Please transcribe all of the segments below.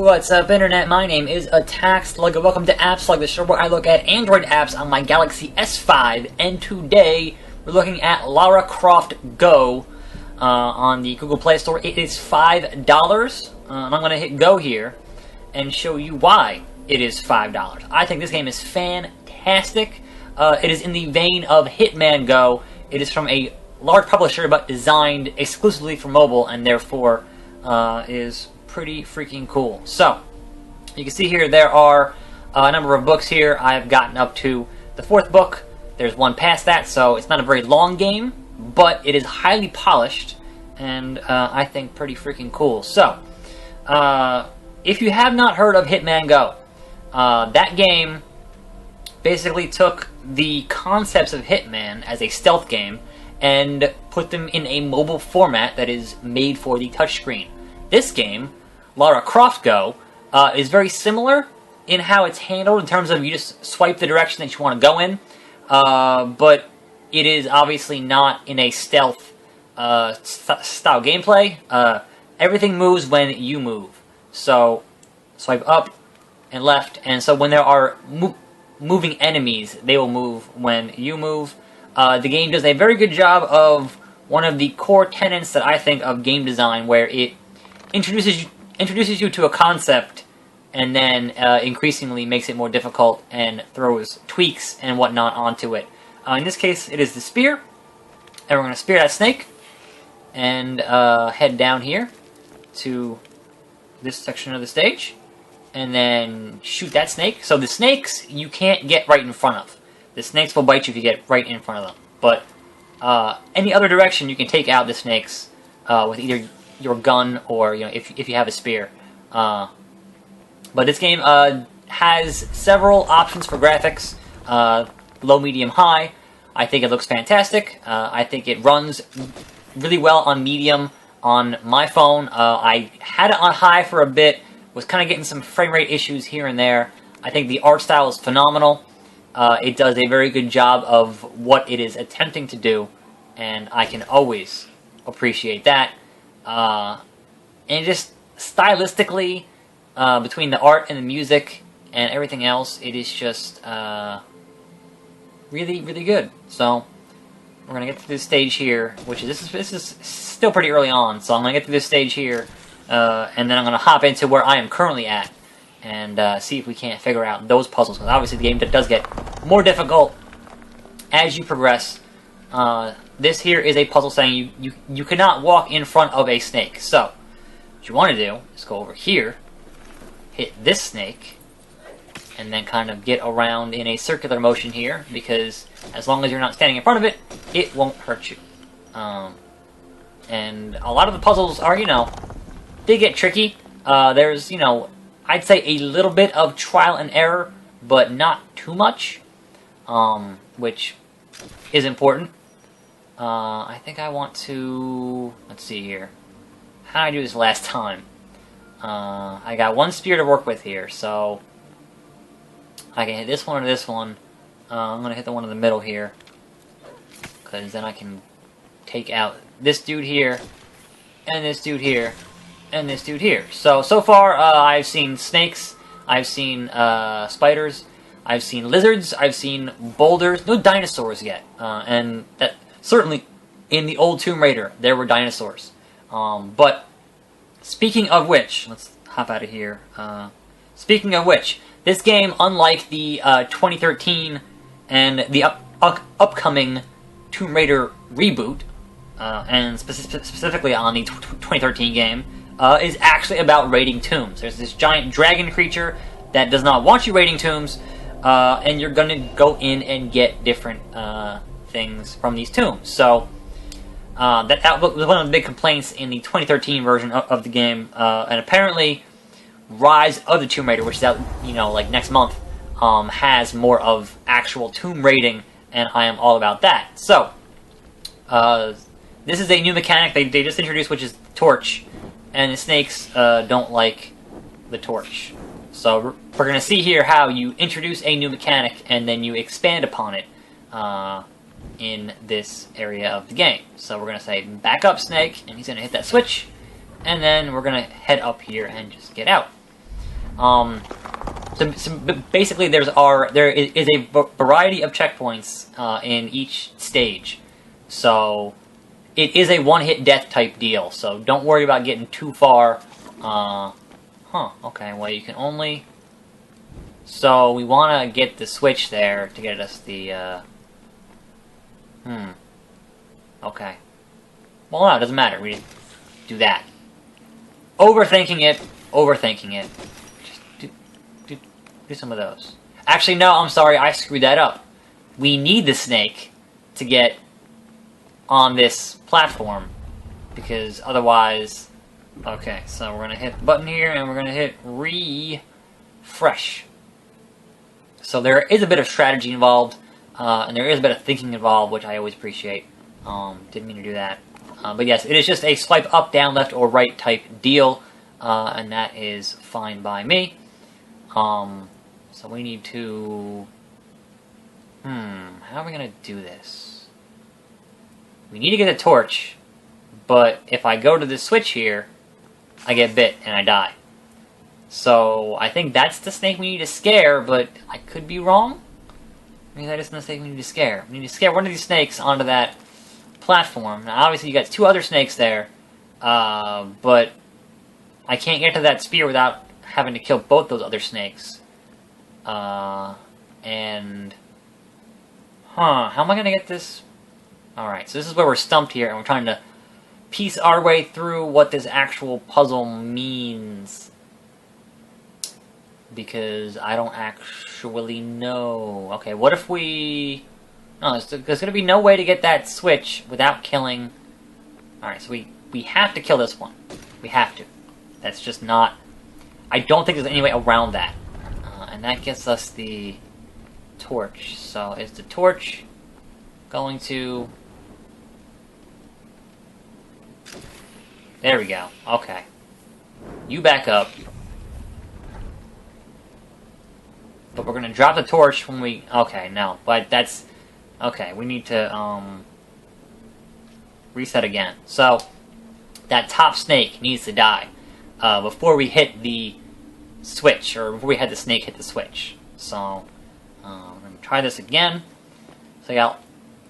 What's up, Internet? My name is AppSlug, and welcome to AppSlug, the show where I look at Android apps on my Galaxy S5. And today, we're looking at Lara Croft Go on the Google Play Store. It is $5, and I'm going to hit Go here and show you why it is $5. I think this game is fantastic. It is in the vein of Hitman Go. It is from a large publisher, but designed exclusively for mobile, and therefore is pretty freaking cool. So, you can see here there are a number of books here. I've gotten up to the 4th book. There's one past that, so it's not a very long game, but it is highly polished, and I think pretty freaking cool. So, if you have not heard of Hitman Go, that game basically took the concepts of Hitman as a stealth game and put them in a mobile format that is made for the touchscreen. This game, Lara Croft Go, is very similar in how it's handled in terms of you just swipe the direction that you want to go in, but it is obviously not in a stealth style gameplay. Everything moves when you move. So, swipe up and left, and so when there are moving enemies, they will move when you move. The game does a very good job of one of the core tenets that I think of game design, where it introduces you to a concept and then increasingly makes it more difficult and throws tweaks and whatnot onto it. In this case, it is the spear, and we're going to spear that snake and head down here to this section of the stage and then shoot that snake. So the snakes you can't get right in front of. The snakes will bite you if you get right in front of them. But any other direction you can take out the snakes with either your gun or if you have a spear. But this game has several options for graphics, low, medium, high. I think it looks fantastic. I think it runs really well on medium on my phone. I had it on high for a bit, was kind of getting some frame rate issues here and there. I think the art style is phenomenal. It does a very good job of what it is attempting to do, and I can always appreciate that. And just stylistically, between the art and the music and everything else, it is just really, really good. So we're gonna get to this stage here, which is this is still pretty early on. So I'm gonna get to this stage here, and then I'm gonna hop into where I am currently at and see if we can't figure out those puzzles. Because obviously the game does get more difficult as you progress. This here is a puzzle saying you cannot walk in front of a snake. So, what you want to do is go over here, hit this snake, and then kind of get around in a circular motion here, because as long as you're not standing in front of it, it won't hurt you. And a lot of the puzzles are, they get tricky. There's, I'd say a little bit of trial and error, but not too much, which is important. I think I want to... Let's see here. How did I do this last time? I got one spear to work with here, so I can hit this one or this one. I'm going to hit the one in the middle here, because then I can take out this dude here, and this dude here, and this dude here. So far, I've seen snakes, I've seen spiders, I've seen lizards, I've seen boulders, no dinosaurs yet, and that... Certainly, in the old Tomb Raider, there were dinosaurs. But, speaking of which, let's hop out of here. Speaking of which, this game, unlike the 2013 and the upcoming Tomb Raider reboot, and specifically on the 2013 game, is actually about raiding tombs. There's this giant dragon creature that does not want you raiding tombs, and you're going to go in and get different things from these tombs. So that was one of the big complaints in the 2013 version of the game, and apparently Rise of the Tomb Raider, which is out like next month, has more of actual tomb raiding, and I am all about that. So this is a new mechanic they just introduced, which is torch, and the snakes don't like the torch. So we're going to see here how you introduce a new mechanic and then you expand upon it in this area of the game. So we're going to say back up snake, and he's going to hit that switch, and then we're going to head up here and just get out. So basically, there is a variety of checkpoints in each stage. So it is a one-hit death type deal. So don't worry about getting too far. Okay. Well, you can only. So we want to get the switch there to get us the. Okay. Well, no, it doesn't matter. We just do that. Overthinking it. Just do some of those. Actually, no, I'm sorry. I screwed that up. We need the snake to get on this platform. Because otherwise... Okay, so we're going to hit the button here, and we're going to hit refresh. So there is a bit of strategy involved, and there is a bit of thinking involved, which I always appreciate. Didn't mean to do that. But yes, it is just a swipe up, down, left, or right type deal, and that is fine by me. So we need to... how are we going to do this? We need to get a torch, but if I go to the switch here, I get bit and I die. So I think that's the snake we need to scare, but I could be wrong. Maybe that is the snake we need to scare. We need to scare one of these snakes onto that platform. Now obviously you got two other snakes there, but I can't get to that spear without having to kill both those other snakes. How am I going to get this? Alright, so this is where we're stumped here, and we're trying to piece our way through what this actual puzzle means. Because I don't actually know. Okay, what if we... No, there's going to be no way to get that switch without killing... Alright, so we have to kill this one. We have to. That's just not... I don't think there's any way around that. And that gets us the torch. So is the torch going to... There we go. Okay. You back up. But we're going to drop the torch when we... Okay, no. But that's... Okay, we need to reset again. So, that top snake needs to die before we hit the switch, or before we had the snake hit the switch. So, I'm going to try this again. So, yeah,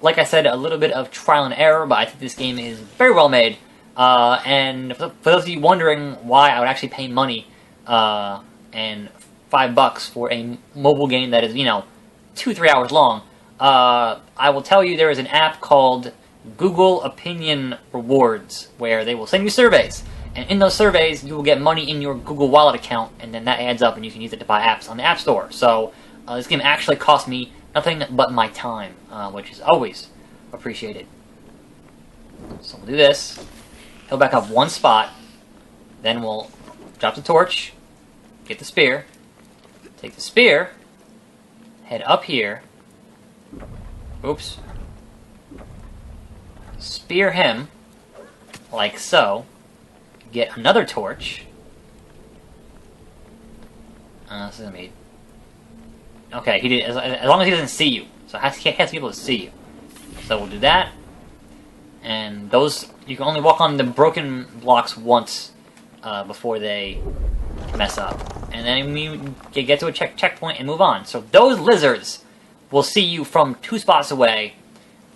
like I said, a little bit of trial and error, but I think this game is very well made. And for those of you wondering why I would actually pay money and $5 for a mobile game that is, 2-3 hours long, I will tell you there is an app called Google Opinion Rewards, where they will send you surveys, and in those surveys you will get money in your Google Wallet account, and then that adds up and you can use it to buy apps on the App Store. So this game actually cost me nothing but my time, which is always appreciated. So we'll do this. He'll back up one spot, then we'll drop the torch, get the spear, take the spear, head up here, oops, spear him, like so, get another torch, this is gonna be, okay, he did, as long as he doesn't see you, so he has to be able to see you, so we'll do that, and those, you can only walk on the broken blocks once before they mess up. And then we get to a checkpoint and move on. So those lizards will see you from 2 spots away,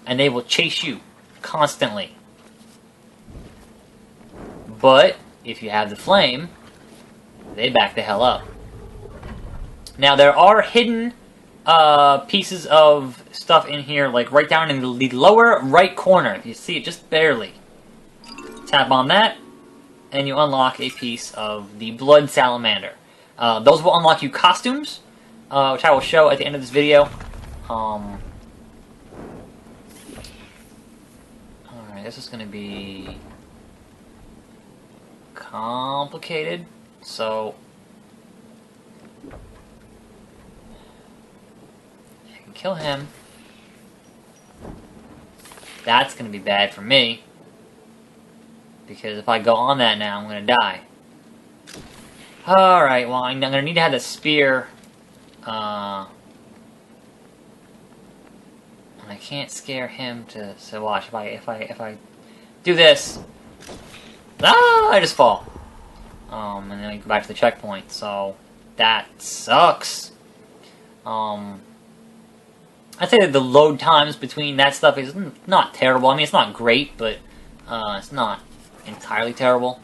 and they will chase you constantly. But if you have the flame, they back the hell up. Now there are hidden pieces of stuff in here, like right down in the lower right corner. You see it just barely. Tap on that, and you unlock a piece of the blood salamander. Those will unlock you costumes, which I will show at the end of this video. Alright, this is going to be complicated, so I can kill him. That's going to be bad for me, because if I go on that now, I'm going to die. Alright, well, I'm going to need to have the spear. And I can't scare him to... So watch, if I do this... Ah, I just fall. And then we go back to the checkpoint, so... that sucks. I'd say that the load times between that stuff is not terrible. I mean, it's not great, but it's not entirely terrible.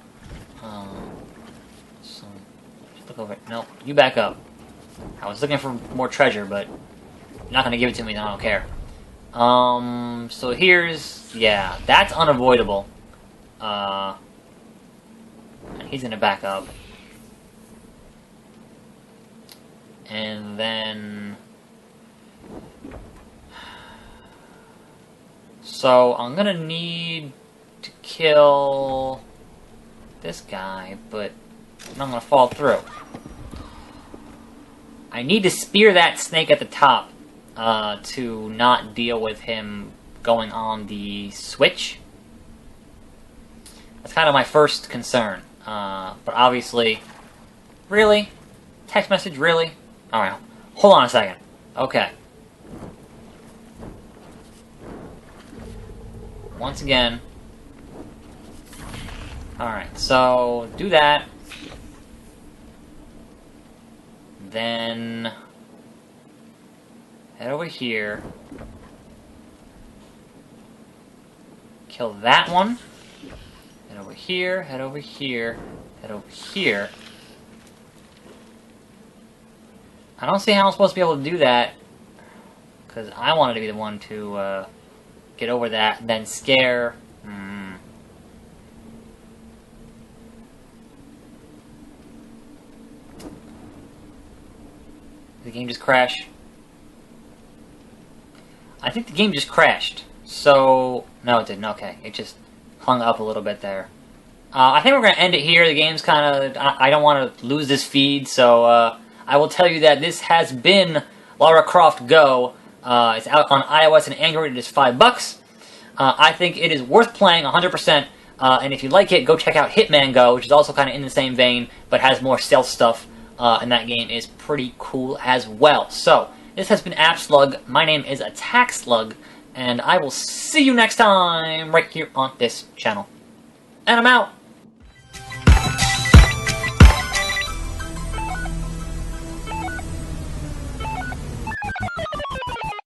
So, just look over it. Nope, you back up. I was looking for more treasure, but you're not going to give it to me, then I don't care. So here's... yeah, that's unavoidable. And he's going to back up. And then... so I'm gonna need to kill this guy, but I'm not gonna fall through. I need to spear that snake at the top to not deal with him going on the switch. That's kind of my first concern. But obviously... really? Text message? Really? Alright, hold on a second. Okay. Once again. Alright, so do that. Then head over here. Kill that one. Head over here, head over here, head over here. I don't see how I'm supposed to be able to do that, because I wanted to be the one to get over that, and then scare... Did the game just crash? I think the game just crashed. So... no, it didn't. Okay. It just hung up a little bit there. I think we're going to end it here. The game's kind of... I don't want to lose this feed, so I will tell you that this has been Lara Croft Go. It's out on iOS and Android. It is $5. I think it is worth playing 100%. And if you like it, go check out Hitman Go, which is also kind of in the same vein, but has more stealth stuff. And that game is pretty cool as well. So, this has been AppSlug. My name is AppSlug, and I will see you next time right here on this channel. And I'm out.